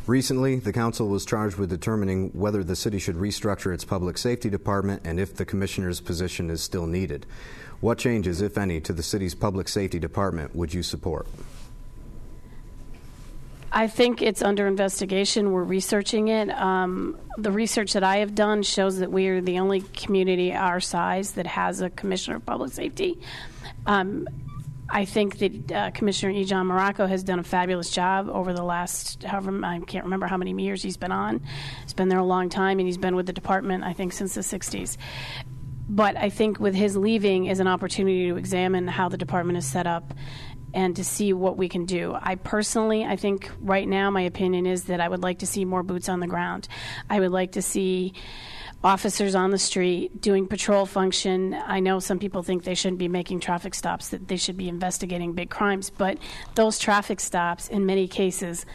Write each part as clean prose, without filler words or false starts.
Recently, the council was charged with determining whether the city should restructure its public safety department and if the commissioner's position is still needed. What changes, if any, to the city's public safety department would you support? I think it's under investigation. We're researching it. The research that I have done shows that we are the only community our size that has a commissioner of public safety. I think that Commissioner E. John Morocco has done a fabulous job over the last, I can't remember how many years he's been on. He's been there a long time, and he's been with the department, I think, since the 60s. But I think with his leaving is an opportunity to examine how the department is set up and to see what we can do. I think right now my opinion is that I would like to see more boots on the ground. I would like to see officers on the street doing patrol function. I know some people think they shouldn't be making traffic stops, that they should be investigating big crimes, but those traffic stops in many cases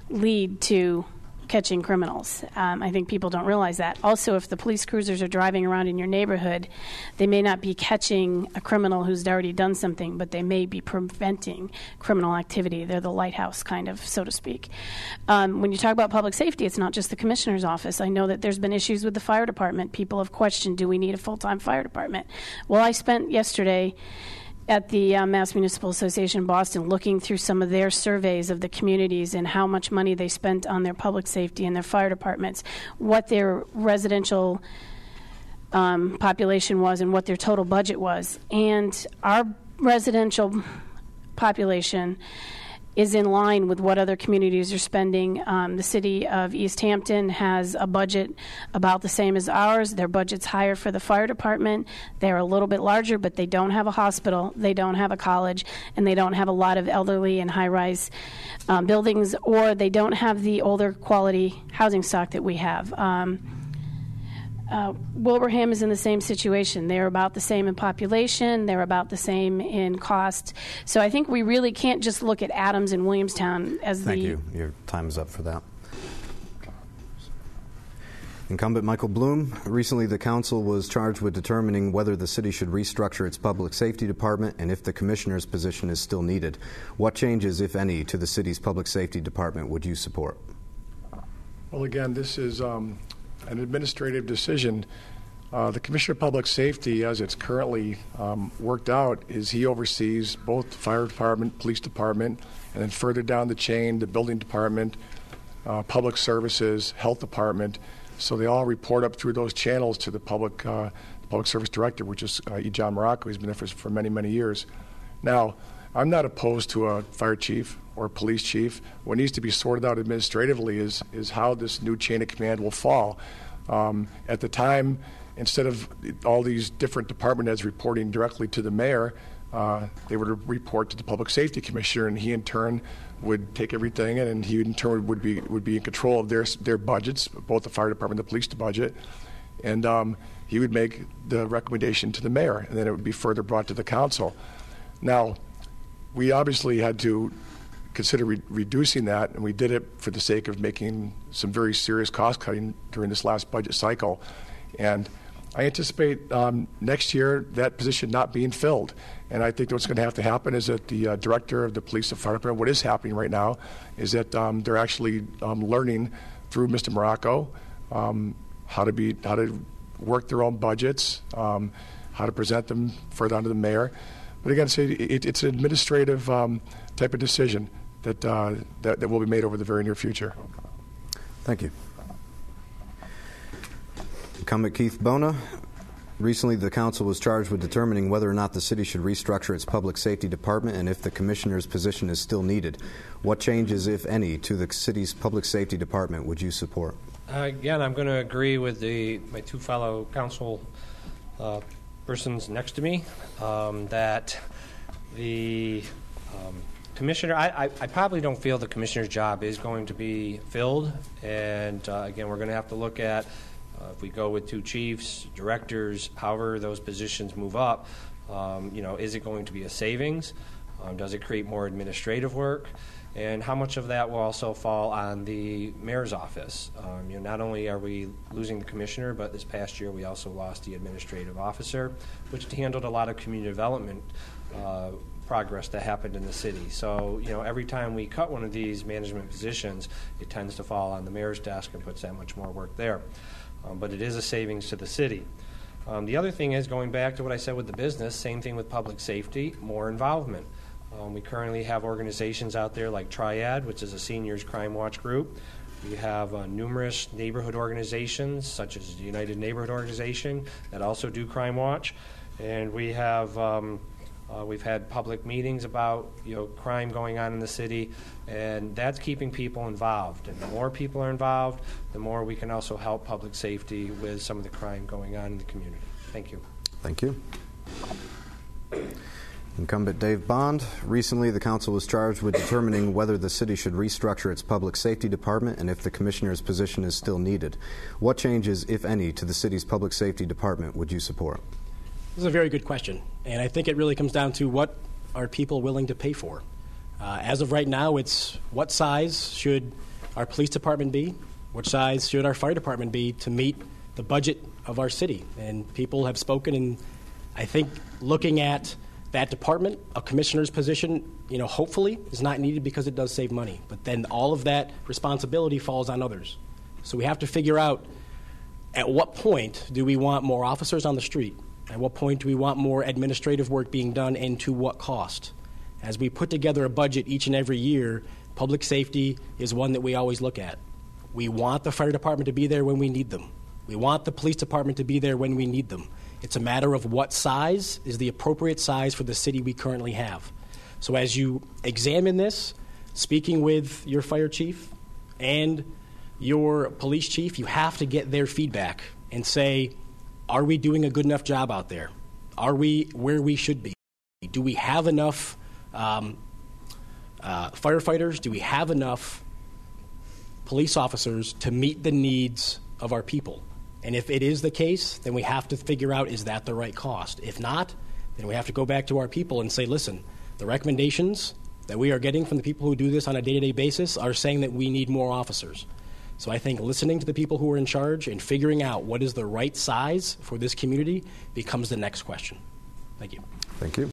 lead to catching criminals. I think people don't realize that. Also, if the police cruisers are driving around in your neighborhood, they may not be catching a criminal who's already done something, but they may be preventing criminal activity. They're the lighthouse, kind of, so to speak. When you talk about public safety, it's not just the commissioner's office. I know that there's been issues with the fire department. People have questioned, do we need a full-time fire department? Well, I spent yesterday at the Mass Municipal Association in Boston looking through some of their surveys of the communities and how much money they spent on their public safety and their fire departments, what their residential population was and what their total budget was. And our residential population is in line with what other communities are spending. The city of East Hampton has a budget about the same as ours. Their budget's higher for the fire department. They're a little bit larger, but they don't have a hospital, they don't have a college, and they don't have a lot of elderly and high-rise buildings, or they don't have the older quality housing stock that we have. Wilbraham is in the same situation. They're about the same in population. They're about the same in cost. So I think we really can't just look at Adams and Williamstown as Thank you. Your time is up for that. Incumbent Michael Bloom, recently the council was charged with determining whether the city should restructure its public safety department and if the commissioner's position is still needed. What changes, if any, to the city's public safety department would you support? Well, again, this is an administrative decision. The Commissioner of Public Safety, as it's currently worked out, is he oversees both the fire department, police department, and then further down the chain, the building department, public services, health department. So they all report up through those channels to the public service director, which is E. John Morocco. He's been there for many, many years. Now, I'm not opposed to a fire chief or a police chief. What needs to be sorted out administratively is how this new chain of command will fall. At the time, instead of all these different department heads reporting directly to the mayor, they would report to the public safety commissioner, and he in turn would take everything, and he in turn would be in control of their budgets, both the fire department and the police budget, and he would make the recommendation to the mayor, and then it would be further brought to the council. Now, we obviously had to consider reducing that, and we did it for the sake of making some very serious cost cutting during this last budget cycle. And I anticipate next year that position not being filled. And I think what's going to have to happen is that the director of the police and fire department, what is happening right now, is that they're actually learning through Mr. Morocco how to work their own budgets, how to present them further on to the mayor. But again, it's an administrative type of decision that will be made over the very near future. Thank you. Incumbent Keith Bona. Recently, the council was charged with determining whether or not the city should restructure its public safety department and if the commissioner's position is still needed. What changes, if any, to the city's public safety department would you support? Again, I'm going to agree with my two fellow council persons next to me that the commissioner, I probably don't feel the commissioner's job is going to be filled, and again, we're going to have to look at if we go with two chiefs, directors, however those positions move up, is it going to be a savings? Does it create more administrative work? And how much of that will also fall on the mayor's office? Not only are we losing the commissioner, but this past year we also lost the administrative officer, which handled a lot of community development progress that happened in the city. So, every time we cut one of these management positions, it tends to fall on the mayor's desk and puts that much more work there. But it is a savings to the city. The other thing is, going back to what I said with the business, same thing with public safety, more involvement. We currently have organizations out there like Triad, which is a seniors crime watch group. We have numerous neighborhood organizations, such as the United Neighborhood Organization, that also do crime watch. And we have we've had public meetings about crime going on in the city, and that's keeping people involved. And the more people are involved, the more we can also help public safety with some of the crime going on in the community. Thank you. Thank you. Incumbent Dave Bond. Recently, the council was charged with determining whether the city should restructure its public safety department and if the commissioner's position is still needed. What changes, if any, to the city's public safety department would you support? This is a very good question, and I think it really comes down to what are people willing to pay for. As of right now, it's what size should our police department be, what size should our fire department be to meet the budget of our city. And people have spoken, and I think looking at that department, a commissioner's position, hopefully is not needed because it does save money. But then all of that responsibility falls on others. So we have to figure out at what point do we want more officers on the street? At what point do we want more administrative work being done, and to what cost? As we put together a budget each and every year, public safety is one that we always look at. We want the fire department to be there when we need them. We want the police department to be there when we need them. It's a matter of what size is the appropriate size for the city we currently have. So as you examine this, speaking with your fire chief and your police chief, you have to get their feedback and say, are we doing a good enough job out there? Are we where we should be? Do we have enough firefighters? Do we have enough police officers to meet the needs of our people? And if it is the case, then we have to figure out, is that the right cost? If not, then we have to go back to our people and say, listen, the recommendations that we are getting from the people who do this on a day-to-day basis are saying that we need more officers. So I think listening to the people who are in charge and figuring out what is the right size for this community becomes the next question. Thank you. Thank you.